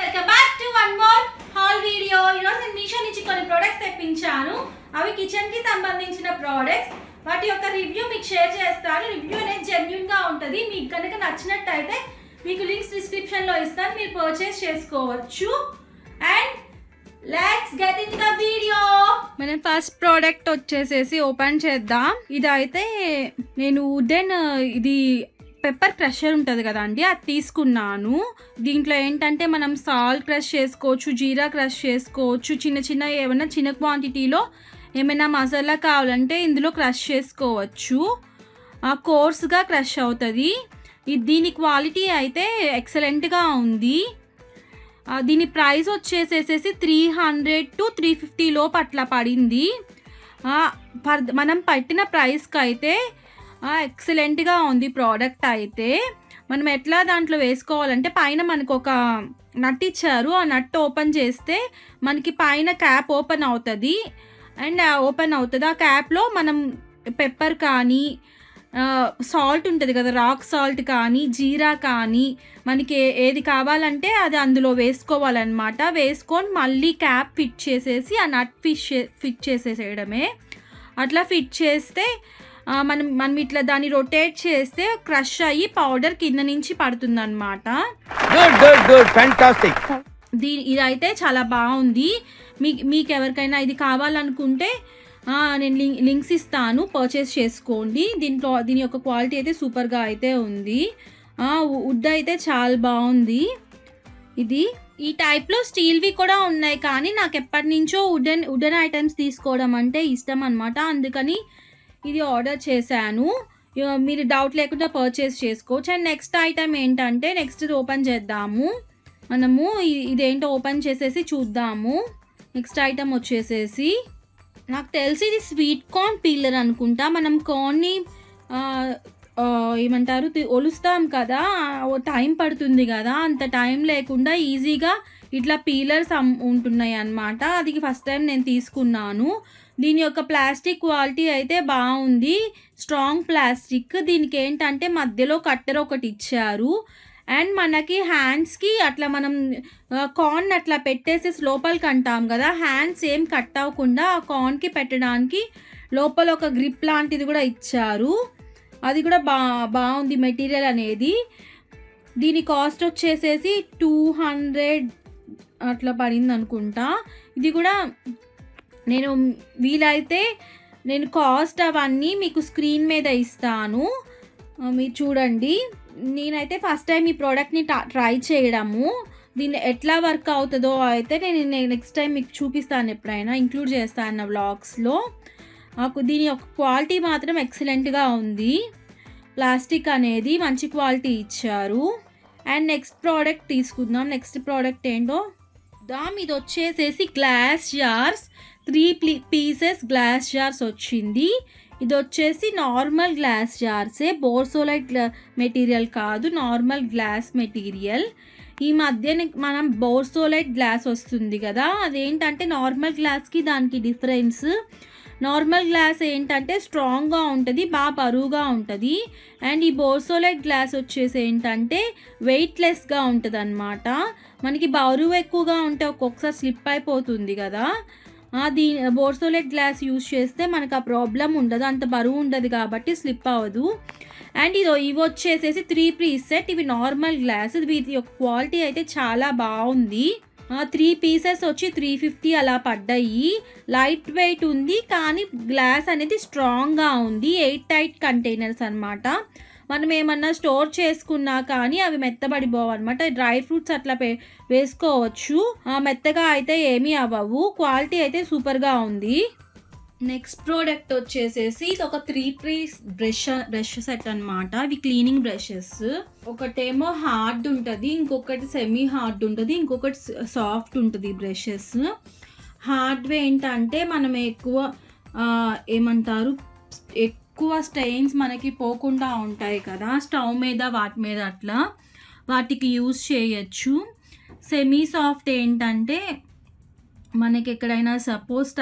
Welcome back to one more hall video. ఈరోజు నేను మీషో నుంచి కొన్ని ప్రోడక్ట్స్ తెప్పించాను. అవి కిచెన్కి సంబంధించిన ప్రోడక్ట్స్. వాటి యొక్క రివ్యూ మీకు షేర్ చేస్తాను. రివ్యూ అనేది జెన్యూన్గా ఉంటుంది. మీకు కనుక నచ్చినట్టయితే మీకు లింక్స్ డిస్క్రిప్షన్లో ఇస్తాను, మీరు పర్చేస్ చేసుకోవచ్చు. And let's get in the video. మనం ఫస్ట్ ప్రోడక్ట్ వచ్చేసేసి ఓపెన్ చేద్దాం. ఇదైతే నేను వుడెన్ ఇది పెప్పర్ క్రషర్ ఉంటుంది కదండి, అది తీసుకున్నాను. దీంట్లో ఏంటంటే మనం సాల్ట్ క్రష్ చేసుకోవచ్చు, జీరా క్రష్ చేసుకోవచ్చు, చిన్న చిన్న ఏమైనా చిన్న క్వాంటిటీలో ఏమైనా మసాలా కావాలంటే ఇందులో క్రష్ చేసుకోవచ్చు. కోర్స్గా క్రష్ అవుతుంది. దీని క్వాలిటీ అయితే ఎక్సలెంట్గా ఉంది. దీని ప్రైస్ వచ్చేసేసి 300 to 350 లోపు అట్లా పడింది. మనం పట్టిన ప్రైస్కి అయితే ఎక్సలెంట్గా ఉంది ప్రోడక్ట్. అయితే మనం ఎట్లా దాంట్లో వేసుకోవాలంటే పైన మనకు ఒక నట్ ఇచ్చారు. ఆ నట్ ఓపెన్ చేస్తే మనకి పైన క్యాప్ ఓపెన్ అవుతుంది. అండ్ ఆ క్యాప్లో మనం పెప్పర్ కానీ సాల్ట్ ఉంటుంది కదా, రాక్ సాల్ట్ కానీ జీరా కానీ మనకి ఏది కావాలంటే అది అందులో వేసుకోవాలన్నమాట. వేసుకొని మళ్ళీ క్యాప్ ఫిట్ చేసేసి ఆ నట్ ఫిట్ చేసేసేయడమే. అట్లా ఫిట్ చేస్తే మనం ఇట్లా దాన్ని రొటేట్ చేస్తే క్రష్ అయ్యి పౌడర్ కింద నుంచి పడుతుంది అనమాట. ఇదైతే చాలా బాగుంది. మీకు ఎవరికైనా ఇది కావాలనుకుంటే నేను లింక్స్ ఇస్తాను, పర్చేస్ చేసుకోండి. దీని యొక్క క్వాలిటీ అయితే సూపర్గా అయితే ఉంది. వుడ్ అయితే చాలా బాగుంది. ఈ టైప్లో స్టీల్వి కూడా ఉన్నాయి, కానీ నాకు ఎప్పటి నుంచో వుడెన్ ఐటమ్స్ తీసుకోవడం అంటే ఇష్టం అనమాట. అందుకని ఇది ఆర్డర్ చేశాను. మీరు డౌట్ లేకుండా పర్చేస్ చేసుకోవచ్చు. అండ్ నెక్స్ట్ ఐటమ్ ఏంటంటే ఇది ఓపెన్ చేద్దాము. మనము ఇదేంటో ఓపెన్ చేసేసి చూద్దాము. నెక్స్ట్ ఐటమ్ వచ్చేసేసి నాకు తెలిసి ఇది స్వీట్ కార్న్ పీలర్ అనుకుంటా. మనం కార్న్ని ఏమంటారు ఒలుస్తాం కదా, టైం పడుతుంది కదా, అంత టైం లేకుండా ఈజీగా ఇట్లా పీలర్స్ ఉంటున్నాయి అన్నమాట. అది ఫస్ట్ టైం నేను తీసుకున్నాను. దీని యొక్క ప్లాస్టిక్ క్వాలిటీ అయితే బాగుంది, స్ట్రాంగ్ ప్లాస్టిక్. దీనికి ఏంటంటే మధ్యలో కట్టెర ఒకటి ఇచ్చారు. అండ్ మనకి హ్యాండ్స్కి అట్లా మనం కార్న్ అట్లా పెట్టేసి లోపలికి అంటాం కదా, హ్యాండ్స్ ఏం కట్ అవ్వకుండా ఆ కార్న్కి పెట్టడానికి లోపల ఒక గ్రిప్ లాంటిది కూడా ఇచ్చారు. అది కూడా బాగుంది మెటీరియల్ అనేది. దీని కాస్ట్ వచ్చేసేసి 200 అట్లా పడింది అనుకుంటా. ఇది కూడా వీలైతే నేను కాస్ట్ అవన్నీ మీకు స్క్రీన్ మీద ఇస్తాను, మీరు చూడండి. నేనైతే ఫస్ట్ టైం ఈ ప్రోడక్ట్ని ట్రై చేయడము. దీన్ని ఎట్లా వర్క్ అవుతుందో అయితే నేను నెక్స్ట్ టైం మీకు చూపిస్తాను, ఎప్పుడైనా ఇంక్లూడ్ చేస్తాను నా వ్లాగ్స్లో. దీని యొక్క క్వాలిటీ మాత్రం ఎక్సలెంట్గా ఉంది. ప్లాస్టిక్ అనేది మంచి క్వాలిటీ ఇచ్చారు. అండ్ నెక్స్ట్ ప్రోడక్ట్ తీసుకుందాం. నెక్స్ట్ ప్రోడక్ట్ ఏంటో ఇది వచ్చేసేసి glass jars. 3 pieces glass jars వచ్చింది. ఇది వచ్చేసి నార్మల్ గ్లాస్ జార్సే, బోర్సోలైట్ మెటీరియల్ కాదు, నార్మల్ గ్లాస్ మెటీరియల్. ఈ మధ్య మనం బోర్సోలైట్ గ్లాస్ వస్తుంది కదా, అదేంటంటే నార్మల్ గ్లాస్కి దానికి డిఫరెన్స్. నార్మల్ గ్లాస్ ఏంటంటే స్ట్రాంగ్గా ఉంటుంది, బాగా బరువుగా ఉంటుంది. అండ్ ఈ బోర్సోలైట్ గ్లాస్ వచ్చేసి ఏంటంటే వెయిట్లెస్గా ఉంటుంది అన్నమాట. మనకి బరువు ఎక్కువగా ఉంటే ఒక్కొక్కసారి స్లిప్ అయిపోతుంది కదా. బోర్సోలైట్ గ్లాస్ యూజ్ చేస్తే మనకు ఆ ప్రాబ్లం ఉండదు, అంత బరువు ఉండదు కాబట్టి స్లిప్ అవ్వదు. అండ్ ఇవి వచ్చేసేసి 3 పీస్ సెట్. ఇవి నార్మల్ గ్లాస్. వీటి యొక్క క్వాలిటీ అయితే చాలా బాగుంది. 3 పీసెస్ వచ్చి 350 అలా పడ్డాయి. లైట్ వెయిట్ ఉంది, కానీ గ్లాస్ అనేది స్ట్రాంగ్గా ఉంది. 8 టైట్ కంటైనర్స్ అనమాట. మనం ఏమన్నా స్టోర్ చేసుకున్నా కానీ అవి మెత్తబడిపోవు అనమాట. డ్రై ఫ్రూట్స్ అట్లా వేసుకోవచ్చు, మెత్తగా అయితే ఏమీ అవ్వవు. క్వాలిటీ అయితే సూపర్గా ఉంది. నెక్స్ట్ ప్రోడక్ట్ వచ్చేసేసి ఇది ఒక 3 పీస్ బ్రష్ సెట్ అనమాట. ఇవి క్లీనింగ్ బ్రషెస్. ఒకటేమో హార్డ్ ఉంటుంది, ఇంకొకటి సెమీ హార్డ్ ఉంటుంది, ఇంకొకటి సాఫ్ట్ ఉంటుంది. బ్రషెస్ హార్డ్వే ఏంటంటే మనం ఎక్కువ స్టెయిన్స్ మనకి పోకుండా ఉంటాయి కదా స్టవ్ మీద, వాటి మీద అట్లా వాటికి యూజ్ చేయొచ్చు. సెమీ సాఫ్ట్ ఏంటంటే మనకి ఎక్కడైనా సపోజ్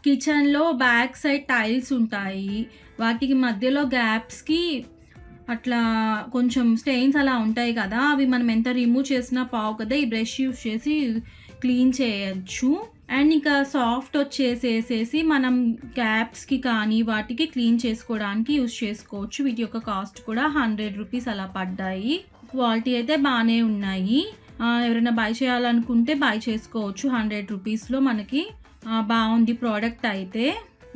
కిచెన్లో బ్యాక్ సైడ్ టైల్స్ ఉంటాయి, వాటికి మధ్యలో గ్యాప్స్కి అట్లా కొంచెం స్టెయిన్స్ అలా ఉంటాయి కదా, అవి మనం ఎంత రిమూవ్ చేసినా పావు కదా, ఈ బ్రష్ యూస్ చేసి క్లీన్ చేయొచ్చు. అండ్ ఇంకా సాఫ్ట్ వచ్చేసేసేసి మనం క్యాప్స్కి కానీ వాటికి క్లీన్ చేసుకోవడానికి యూస్ చేసుకోవచ్చు. వీటి యొక్క కాస్ట్ కూడా 100 రూపీస్ అలా పడ్డాయి. క్వాలిటీ అయితే బాగానే ఉన్నాయి. ఎవరైనా బై చేయాలనుకుంటే బై చేసుకోవచ్చు. 100 రూపీస్లో మనకి బాగుంది ప్రోడక్ట్ అయితే.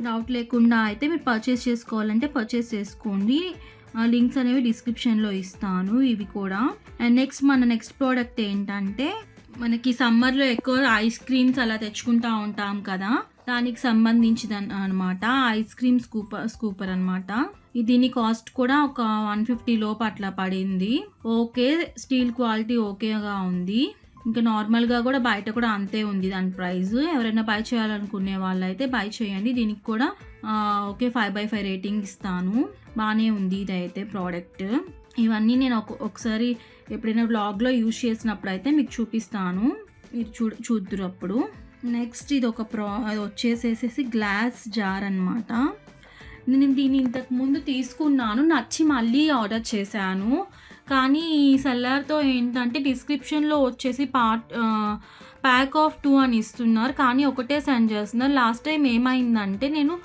డౌట్ లేకుండా అయితే మీరు పర్చేస్ చేసుకోవాలంటే పర్చేస్ చేసుకోండి. లింక్స్ అనేవి డిస్క్రిప్షన్లో ఇస్తాను ఇవి కూడా. అండ్ నెక్స్ట్ ప్రోడక్ట్ ఏంటంటే, మనకి సమ్మర్లో ఎక్కువ ఐస్ క్రీమ్స్ అలా తెచ్చుకుంటూ ఉంటాం కదా, దానికి సంబంధించింది అనమాట. ఐస్ క్రీమ్ స్కూపర్ అనమాట. దీని కాస్ట్ కూడా ఒక 150 లోపు అట్లా పడింది. ఓకే, స్టీల్ క్వాలిటీ ఓకేగా ఉంది. ఇంకా నార్మల్గా కూడా బయట కూడా అంతే ఉంది దాని ప్రైస్. ఎవరైనా బై చేయాలనుకునే వాళ్ళైతే బై చేయండి. దీనికి కూడా ఓకే 5/5 రేటింగ్ ఇస్తాను. బాగానే ఉంది ఇదైతే ప్రోడక్ట్. ఇవన్నీ నేను ఒకసారి ఎప్పుడైనా వ్లాగ్లో యూజ్ చేసినప్పుడు అయితే మీకు చూపిస్తాను, మీరు చూద్దురు అప్పుడు. నెక్స్ట్ ఇది అది వచ్చేసేసి గ్లాస్ జార్ అనమాట. నేను దీన్ని ఇంతకు ముందు తీసుకున్నాను, నచ్చి మళ్ళీ ఆర్డర్ చేశాను. కానీ ఈ సెల్లర్తో ఏంటంటే డిస్క్రిప్షన్లో వచ్చేసి ప్యాక్ ఆఫ్ 2 అని ఇస్తున్నారు, కానీ ఒకటే సెండ్ చేస్తున్నారు. లాస్ట్ టైం ఏమైందంటే నేను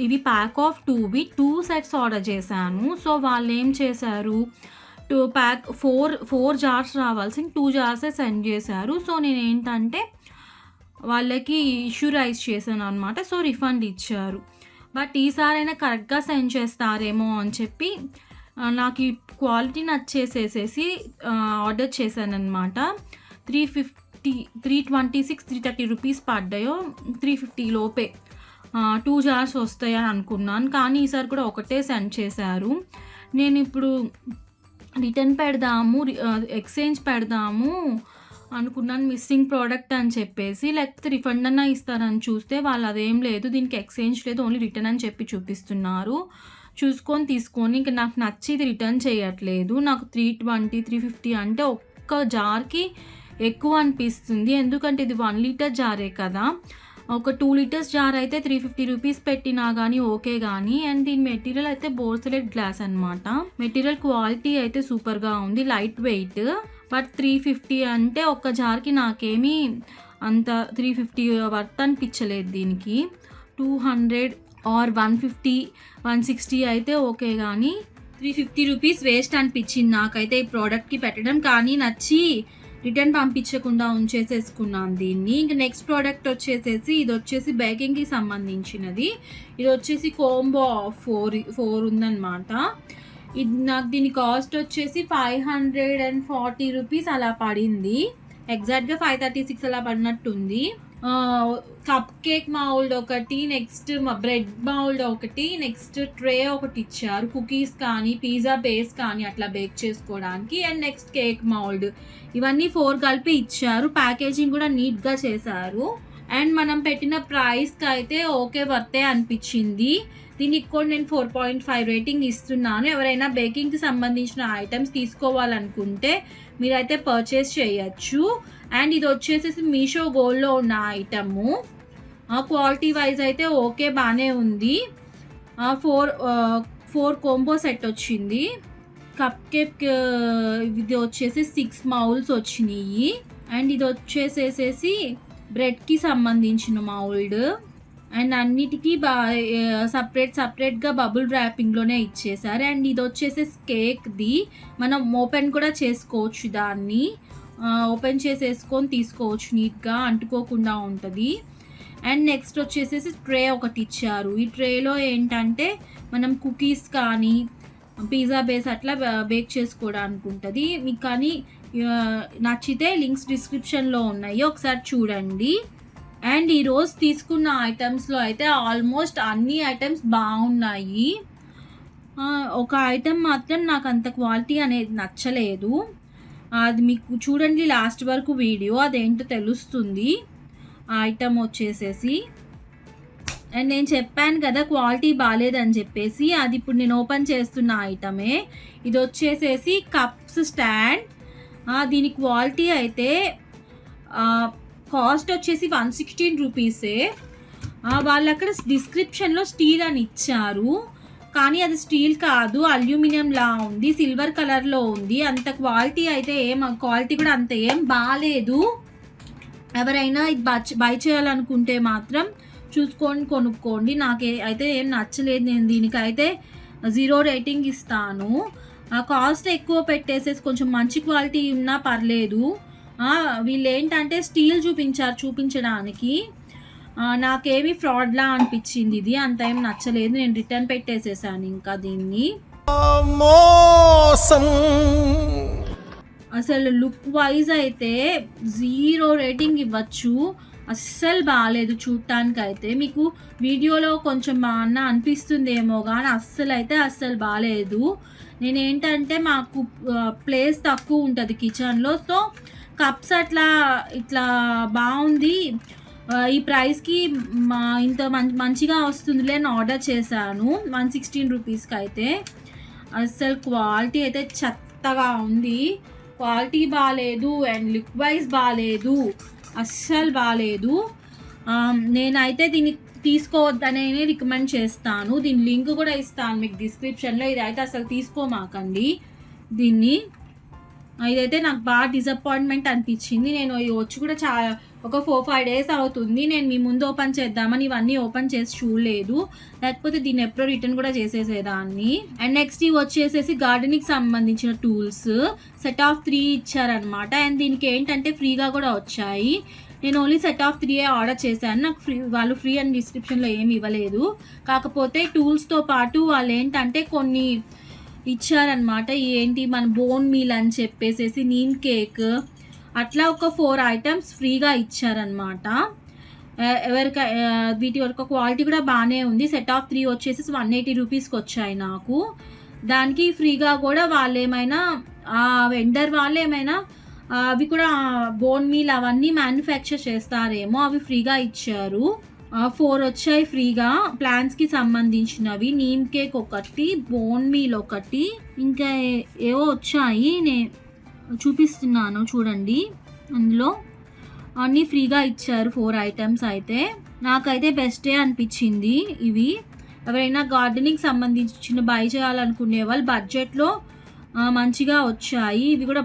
ఇవి ప్యాక్ ఆఫ్ 2వి 2 సెట్స్ ఆర్డర్ చేశాను. సో వాళ్ళు ఏం చేశారు, 4 జార్స్ రావాల్సిన 2 జార్సే సెండ్ చేశారు. సో నేను ఏంటంటే వాళ్ళకి ఇష్యూ రైజ్ చేశాను అనమాట. సో రిఫండ్ ఇచ్చారు. బట్ ఈసారైనా కరెక్ట్గా సెండ్ చేస్తారేమో అని చెప్పి నాకు ఈ క్వాలిటీ నచ్చేసేసేసి ఆర్డర్ చేశాను అనమాట. 326 330 రూపీస్ పడ్డాయో, 350 లోపే 2 జార్స్ వస్తాయని అనుకున్నాను. కానీ ఈసారి కూడా ఒకటే సెండ్ చేశారు. నేను ఇప్పుడు రిటర్న్ పెడదాము, ఎక్స్చేంజ్ పెడదాము అనుకున్నాను, మిస్సింగ్ ప్రోడక్ట్ అని చెప్పేసి. లేకపోతే రిఫండ్ అన్నా ఇస్తారని చూస్తే వాళ్ళు అదేం లేదు, దీనికి ఎక్స్చేంజ్ లేదు, ఓన్లీ రిటర్న్ అని చెప్పి చూపిస్తున్నారు. చూసుకొని తీసుకొని ఇంకా నాకు నచ్చి ఇది రిటర్న్ చేయట్లేదు. నాకు 320 350 అంటే ఒక్క జార్కి ఎక్కువ అనిపిస్తుంది. ఎందుకంటే ఇది 1 లీటర్ జారే కదా. ఒక 2 లీటర్స్ జార్ అయితే 350 రూపీస్ పెట్టినా కానీ ఓకే కానీ. అండ్ దీని మెటీరియల్ అయితే బోర్సిలెట్ గ్లాస్ అనమాట. మెటీరియల్ క్వాలిటీ అయితే సూపర్గా ఉంది, లైట్ వెయిట్. బట్ 350 అంటే ఒక్క జార్కి నాకేమీ అంత 350 వర్త్ అనిపించలేదు. దీనికి 200 ఆర్ 150 160 అయితే ఓకే కానీ 350 రూపీస్ వేస్ట్ అనిపించింది నాకైతే ఈ ప్రోడక్ట్కి పెట్టడం. కానీ నచ్చి రిటర్న్ పంపించకుండా ఉంచేసేసుకున్నాను దీన్ని. ఇంక నెక్స్ట్ ప్రోడక్ట్ వచ్చేసేసి ఇది వచ్చేసి బేకింగ్కి సంబంధించినది. ఇది వచ్చేసి కోంబో 4 ఉందన్నమాట. ఇది నాకు దీని కాస్ట్ వచ్చేసి 540 రూపీస్ అలా పడింది. ఎగ్జాక్ట్గా 536 అలా పడినట్టుంది. కప్ కేక్ మౌల్డ్ ఒకటి, నెక్స్ట్ బ్రెడ్ మౌల్డ్ ఒకటి, నెక్స్ట్ ట్రే ఒకటి ఇచ్చారు, కుకీస్ కానీ పిజ్జా బేస్ కానీ అట్లా బేక్ చేసుకోవడానికి. అండ్ నెక్స్ట్ కేక్ మౌల్డ్, ఇవన్నీ 4 కలిపి ఇచ్చారు. ప్యాకేజింగ్ కూడా నీట్గా చేశారు. అండ్ మనం పెట్టిన ప్రైస్కి అయితే ఓకే వర్తే అనిపించింది. దీనికి కూడా నేను 4.5 రేటింగ్ ఇస్తున్నాను. ఎవరైనా బేకింగ్కి సంబంధించిన ఐటమ్స్ తీసుకోవాలనుకుంటే మీరైతే పర్చేస్ చేయొచ్చు. అండ్ ఇది వచ్చేసేసి మీషో గోల్డ్లో ఉన్న ఐటము. క్వాలిటీ వైజ్ అయితే ఓకే బాగానే ఉంది. 4 కోంబో సెట్ వచ్చింది. కప్ కేక్ ఇది వచ్చేసి 6 మౌల్స్ వచ్చినాయి. అండ్ ఇది వచ్చేసేసి బ్రెడ్కి సంబంధించిన మౌల్డ్. అండ్ అన్నిటికీ సపరేట్గా బబుల్ ర్యాపింగ్లోనే ఇచ్చేసారు. అండ్ ఇది వచ్చేసేసి కేక్ది, మనం ఓపెన్ కూడా చేసుకోవచ్చు, దాన్ని ఓపెన్ చేసేసుకొని తీసుకోవచ్చు, నీట్గా అంటుకోకుండా ఉంటుంది. అండ్ నెక్స్ట్ వచ్చేసేసి ట్రే ఒకటి ఇచ్చారు. ఈ ట్రేలో ఏంటంటే మనం కుకీస్ కానీ పిజ్జా బేస్ అట్లా బేక్ చేసుకోవడానికి ఉంటుంది. మీకు కానీ నచ్చితే లింక్స్ డిస్క్రిప్షన్లో ఉన్నాయి, ఒకసారి చూడండి. అండ్ ఈరోజు తీసుకున్న ఐటమ్స్లో అయితే ఆల్మోస్ట్ అన్ని ఐటమ్స్ బాగున్నాయి. ఒక ఐటమ్ మాత్రం నాకు అంత క్వాలిటీ అనేది నచ్చలేదు. అది మీకు చూడండి లాస్ట్ వరకు వీడియో, అదేంటో తెలుస్తుంది. ఆ ఐటమ్ వచ్చేసేసి, అండ్ నేను చెప్పాను కదా క్వాలిటీ బాగాలేదని చెప్పేసి, అది ఇప్పుడు నేను ఓపెన్ చేస్తున్న ఐటమే. ఇది వచ్చేసేసి కప్స్ స్టాండ్. దీని క్వాలిటీ అయితే కాస్ట్ వచ్చేసి 116 రూపీసే. వాళ్ళు అక్కడ డిస్క్రిప్షన్లో స్టీల్ అని ఇచ్చారు, కానీ అది స్టీల్ కాదు, అల్యూమినియంలా ఉంది, సిల్వర్ కలర్లో ఉంది. అంత క్వాలిటీ అయితే క్వాలిటీ కూడా అంత ఏం బాగాలేదు. ఎవరైనా ఇది బై చేయాలనుకుంటే మాత్రం చూసుకొని కొనుక్కోండి. అయితే ఏం నచ్చలేదు. నేను దీనికైతే 0 రేటింగ్ ఇస్తాను. కాస్ట్ ఎక్కువ పెట్టేసేసి కొంచెం మంచి క్వాలిటీ ఉన్నా పర్లేదు. వీళ్ళు ఏంటంటే స్టీల్ చూపించడానికి నాకేమి ఫ్రాడ్లా అనిపించింది. ఇది అంత ఏం నచ్చలేదు. నేను రిటర్న్ పెట్టేసేసాను ఇంకా దీన్ని. అసలు లుక్ వైజ్ అయితే 0 రేటింగ్ ఇవ్వచ్చు. అస్సలు బాగాలేదు చూడటానికి అయితే. మీకు వీడియోలో కొంచెం బాగా అనిపిస్తుందేమో కానీ అస్సలు బాగాలేదు. నేనేంటంటే మాకు ప్లేస్ తక్కువ ఉంటుంది కిచెన్లో, సో కప్స్ ఇట్లా బాగుంది, ఈ ప్రైస్కి ఇంత మంచిగా వస్తుందిలే అని ఆర్డర్ చేశాను 116 రూపీస్కి. అయితే అస్సలు క్వాలిటీ అయితే చెత్తగా ఉంది. క్వాలిటీ బాగాలేదు అండ్ లుక్ వైజ్ బాగాలేదు, అస్సలు బాగాలేదు. నేనైతే దీన్ని తీసుకోవద్దనే రికమెండ్ చేస్తాను. దీని లింక్ కూడా ఇస్తాను మీకు డిస్క్రిప్షన్లో. ఇదైతే అసలు తీసుకోమాకండి దీన్ని. ఇదైతే నాకు బాగా డిసప్పాయింట్మెంట్ అనిపించింది. నేను వచ్చి కూడా ఒక 4-5 డేస్ అవుతుంది. నేను మీ ముందు ఓపెన్ చేద్దామని ఇవన్నీ ఓపెన్ చేసి చూడలేదు, లేకపోతే దీన్ని ఎప్పుడో రిటర్న్ కూడా చేసేసేదాన్ని. అండ్ నెక్స్ట్ ఇవి వచ్చేసేసి గార్డెనింగ్కి సంబంధించిన టూల్స్ సెట్ ఆఫ్ 3 ఇచ్చారనమాట. అండ్ దీనికి ఏంటంటే ఫ్రీగా కూడా వచ్చాయి. నేను ఓన్లీ సెట్ ఆఫ్ 3 ఆర్డర్ చేశాను. నాకు వాళ్ళు ఫ్రీ అని డిస్క్రిప్షన్లో ఏమి ఇవ్వలేదు. కాకపోతే టూల్స్తో పాటు వాళ్ళు ఏంటంటే కొన్ని ఇచ్చారనమాట. ఏంటి మన బోన్ మీల్ అని చెప్పేసేసి, నీమ్ కేక్, అట్లా ఒక 4 ఐటమ్స్ ఫ్రీగా ఇచ్చారనమాట. వీటి వరకు క్వాలిటీ కూడా బాగానే ఉంది. సెట్ ఆఫ్ 3 వచ్చేసి 180 రూపీస్కి వచ్చాయి నాకు. దానికి ఫ్రీగా కూడా వాళ్ళు ఏమైనా వెండర్ వాళ్ళు ఏమైనా అవి కూడా బోన్ మీల్ అవన్నీ మ్యానుఫ్యాక్చర్ చేస్తారేమో, అవి ఫ్రీగా ఇచ్చారు. 4 వచ్చాయి ఫ్రీగా ప్లాంట్స్కి సంబంధించినవి. నీమ్ కేక్ ఒకటి, బోన్ మీల్ ఒకటి, ఇంకా ఏవో వచ్చాయి. నేను చూపిస్తున్నాను చూడండి. అందులో అన్నీ ఫ్రీగా ఇచ్చారు 4 ఐటమ్స్. అయితే నాకైతే బెస్టే అనిపించింది ఇవి. ఎవరైనా గార్డెనింగ్ సంబంధించిన బై చేయాలనుకునే వాళ్ళు బడ్జెట్లో మంచిగా వచ్చాయి. ఇవి కూడా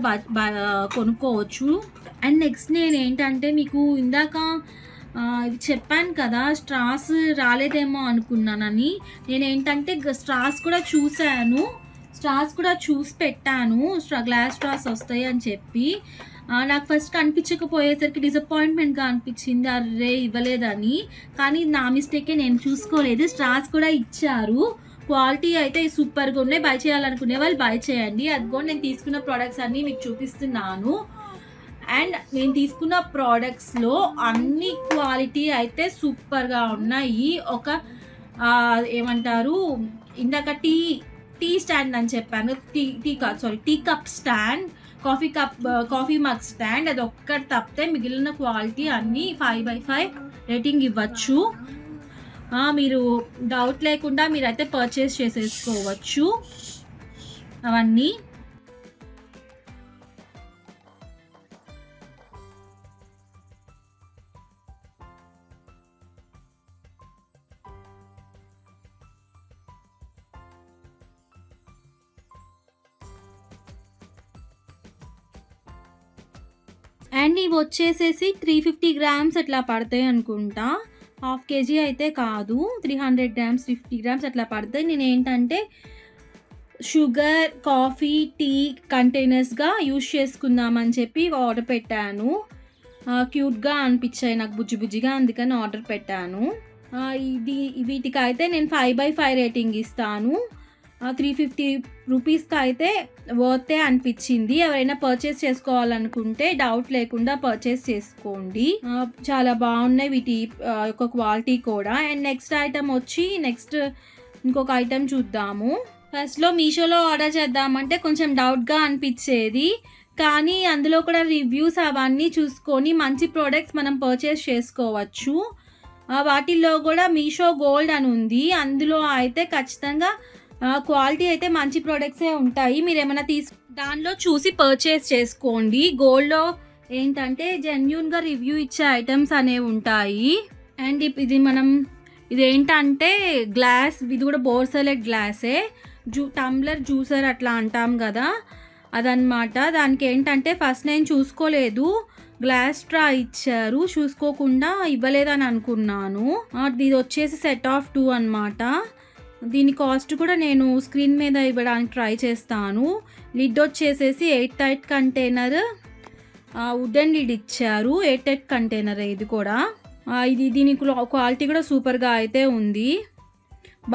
కొనుక్కోవచ్చు. అండ్ నెక్స్ట్ నేను ఏంటంటే మీకు ఇందాక ఇది చెప్పాను కదా, స్ట్రాస్ రాలేదేమో అనుకున్నానని. నేనేంటంటే స్ట్రాస్ కూడా చూసి పెట్టాను, గ్లాస్ స్ట్రాస్ వస్తాయి అని చెప్పి. నాకు ఫస్ట్ కనిపించకపోయేసరికి డిసప్పాయింట్మెంట్గా అనిపించింది, అర్రే ఇవ్వలేదని. కానీ నా మిస్టేకే, నేను చూసుకోలేదు. స్ట్రాస్ కూడా ఇచ్చారు. క్వాలిటీ అయితే సూపర్గా ఉన్నాయి. బై చేయాలనుకునే వాళ్ళు బై చేయండి. అదిగో నేను తీసుకున్న ప్రోడక్ట్స్ అన్నీ మీకు చూపిస్తున్నాను. అండ్ నేను తీసుకున్న ప్రోడక్ట్స్లో అన్ని క్వాలిటీ అయితే సూపర్గా ఉన్నాయి. ఒక ఏమంటారు, ఇందాక టీ స్టాండ్ అని చెప్పాను, tea cup stand, coffee mug stand, అది ఒక్కటి తప్పితే మిగిలిన క్వాలిటీ అన్నీ 5/5 రేటింగ్ ఇవ్వచ్చు. మీరు డౌట్ లేకుండా మీరైతే పర్చేస్ చేసేసుకోవచ్చు అవన్నీ. అండ్ ఇవి వచ్చేసేసి 350 గ్రామ్స్ అట్లా పడతాయి అనుకుంటా. 1/2 kg అయితే కాదు, 300 గ్రామ్స్ 50 గ్రామ్స్ అట్లా పడతాయి. నేను ఏంటంటే షుగర్, కాఫీ, టీ కంటైనర్స్గా యూజ్ చేసుకుందామని చెప్పి ఆర్డర్ పెట్టాను. క్యూట్గా అనిపించాయి నాకు, బుజ్జిగా, అందుకని ఆర్డర్ పెట్టాను. వీటికైతే నేను 5/5 రేటింగ్ ఇస్తాను. 350 రూపీస్కి అయితే వర్తే అనిపించింది. ఎవరైనా పర్చేస్ చేసుకోవాలనుకుంటే డౌట్ లేకుండా పర్చేస్ చేసుకోండి. చాలా బాగున్నాయి వీటి యొక్క క్వాలిటీ కూడా. అండ్ నెక్స్ట్ ఐటమ్ వచ్చి ఇంకొక ఐటమ్ చూద్దాము. ఫస్ట్లో మీషోలో ఆర్డర్ చేద్దామంటే కొంచెం డౌట్గా అనిపించేది, కానీ అందులో కూడా రివ్యూస్ అవన్నీ చూసుకొని మంచి ప్రోడక్ట్స్ మనం పర్చేస్ చేసుకోవచ్చు. వాటిల్లో కూడా మీషో గోల్డ్ అని ఉంది, అందులో అయితే ఖచ్చితంగా క్వాలిటీ అయితే మంచి ప్రోడక్ట్సే ఉంటాయి. మీరు ఏమైనా దానిలో చూసి పర్చేస్ చేసుకోండి. గోల్డ్లో ఏంటంటే జెన్యూన్గా రివ్యూ ఇచ్చే ఐటమ్స్ అనేవి ఉంటాయి. అండ్ ఇది మనం ఇదేంటంటే గ్లాస్, ఇది కూడా బోర్సెలెట్ గ్లాసే, టంబ్లర్ జ్యూసర్ అట్లా అంటాం కదా అదనమాట. దానికి ఏంటంటే ఫస్ట్ నేను చూసుకోలేదు, గ్లాస్ స్ట్రా ఇచ్చారు, చూసుకోకుండా ఇవ్వలేదని అనుకున్నాను. ఇది వచ్చేసి సెట్ ఆఫ్ 2 అనమాట. దీని కాస్ట్ కూడా నేను స్క్రీన్ మీద ఇవ్వడానికి ట్రై చేస్తాను. లిడ్ వచ్చేసేసి 8 కంటైనర్ వుడెన్ లిడ్ ఇచ్చారు, 8 కంటైనర్ ఇది కూడా. దీని క్వాలిటీ కూడా సూపర్గా అయితే ఉంది,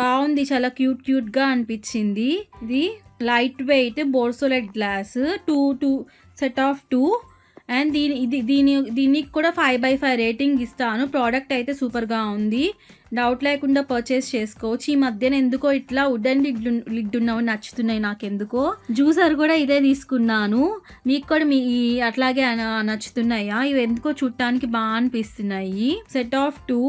బాగుంది, చాలా క్యూట్గా అనిపించింది. ఇది light weight borosilicate glass, 2 set of 2. And దీనికి కూడా 5/5 రేటింగ్ ఇస్తాను. ప్రోడక్ట్ అయితే సూపర్గా ఉంది, డౌట్ లేకుండా పర్చేస్ చేసుకోవచ్చు. ఈ మధ్యన ఎందుకో ఇట్లా వుడెన్ లిడ్ ఉన్నవి నచ్చుతున్నాయి నాకు ఎందుకో. జ్యూసర్ కూడా ఇదే తీసుకున్నాను, మీకు కూడా అట్లాగే నచ్చుతున్నాయా? ఇవి ఎందుకో చూడటానికి బాగా అనిపిస్తున్నాయి. సెట్ ఆఫ్ 2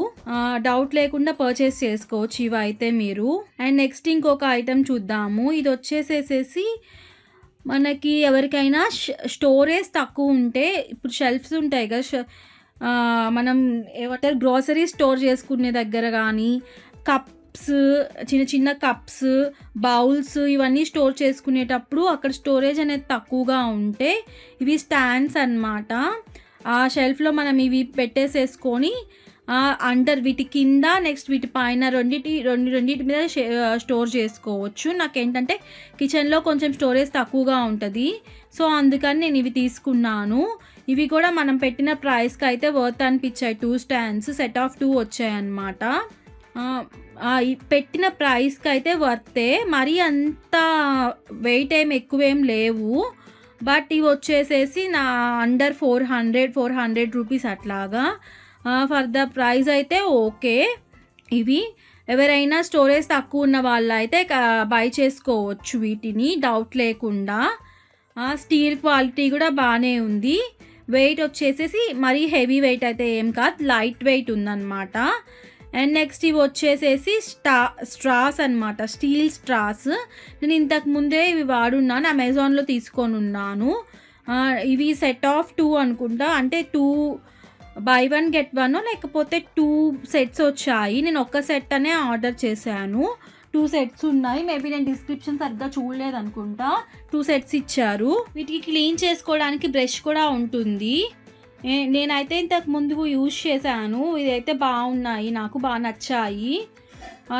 డౌట్ లేకుండా పర్చేస్ చేసుకోవచ్చు ఇవి అయితే మీరు. అండ్ నెక్స్ట్ ఇంకొక ఐటెం చూద్దాము. ఇది వచ్చేసేసి మనకి ఎవరికైనా స్టోరేజ్ తక్కువ ఉంటే, ఇప్పుడు షెల్ఫ్స్ ఉంటాయి కదా, మనం ఏమంటారు గ్రోసరీ స్టోర్ చేసుకునే దగ్గర కానీ, కప్స్, చిన్న కప్స్, బౌల్స్ ఇవన్నీ స్టోర్ చేసుకునేటప్పుడు అక్కడ స్టోరేజ్ అనేది తక్కువగా ఉంటే ఇవి స్టాండ్స్ అన్నమాట. ఆ షెల్ఫ్లో మనం ఇవి పెట్టేసేసుకొని అండర్ వీటి కింద, నెక్స్ట్ వీటి పైన రెండింటి మీద స్టోర్ చేసుకోవచ్చు. నాకేంటంటే కిచెన్లో కొంచెం స్టోరేజ్ తక్కువగా ఉంటుంది, సో అందుకని నేను ఇవి తీసుకున్నాను. ఇవి కూడా మనం పెట్టిన ప్రైస్కి అయితే వర్త్ అనిపించాయి. 2 స్టాండ్స్ సెట్ ఆఫ్ 2 వచ్చాయన్నమాట. పెట్టిన ప్రైస్కి అయితే వర్తే, మరీ అంత వెయిట్ ఎక్కువేం లేవు. బట్ ఇవి వచ్చేసేసి నా అండర్ 400 రూపీస్ అట్లాగా. ఫర్ ద ప్రైస్ అయితే ఓకే. ఇవి ఎవరైనా స్టోరేజ్ తక్కువ ఉన్న వాళ్ళు అయితే బై చేసుకోవచ్చు వీటిని డౌట్ లేకుండా. స్టీల్ క్వాలిటీ కూడా బాగానే ఉంది. వెయిట్ వచ్చేసేసి మరీ హెవీ వెయిట్ అయితే ఏం కాదు, లైట్ వెయిట్ ఉందన్నమాట. అండ్ నెక్స్ట్ ఇవి వచ్చేసేసి స్ట్రాస్ అనమాట, స్టీల్ స్ట్రాస్. నేను ఇంతకు ముందే ఇవి వాడున్నాను, అమెజాన్లో తీసుకొని ఉన్నాను. ఇవి సెట్ ఆఫ్ 2 అనుకుంటా, అంటే 2 buy 1 get 1 లేకపోతే 2 సెట్స్ వచ్చాయి. నేను ఒక్క సెట్ అనే ఆర్డర్ చేశాను, 2 సెట్స్ ఉన్నాయి. మేబీ నేను డిస్క్రిప్షన్ సరిగ్గా చూడలేదు అనుకుంటా. 2 సెట్స్ ఇచ్చారు. వీటికి క్లీన్ చేసుకోవడానికి బ్రష్ కూడా ఉంటుంది. నేనైతే ఇంతకు ముందు యూజ్ చేశాను, ఇదైతే బాగున్నాయి, నాకు బాగా నచ్చాయి.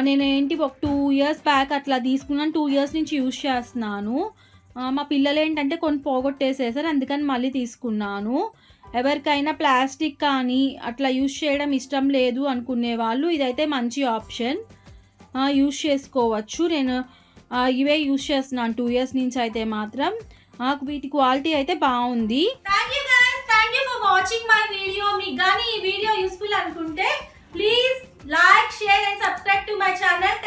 నేను ఒక 2 years బ్యాక్ అట్లా తీసుకున్నాను, 2 years నుంచి యూజ్ చేస్తున్నాను. మా పిల్లలు ఏంటంటే కొన్ని పోగొట్టేసేసారు, అందుకని మళ్ళీ తీసుకున్నాను. ఎవరికైనా ప్లాస్టిక్ కానీ అట్లా యూజ్ చేయడం ఇష్టం లేదు అనుకునే వాళ్ళు ఇదైతే మంచి ఆప్షన్, యూజ్ చేసుకోవచ్చు. నేను ఇవే యూజ్ చేస్తున్నాను 2 years నుంచి అయితే మాత్రం. వీటి క్వాలిటీ అయితే బాగుంది. Thank you for watching my video. మీకు కానీ ఈ వీడియో యూస్ఫుల్ అనుకుంటే please like, share and subscribe to my channel.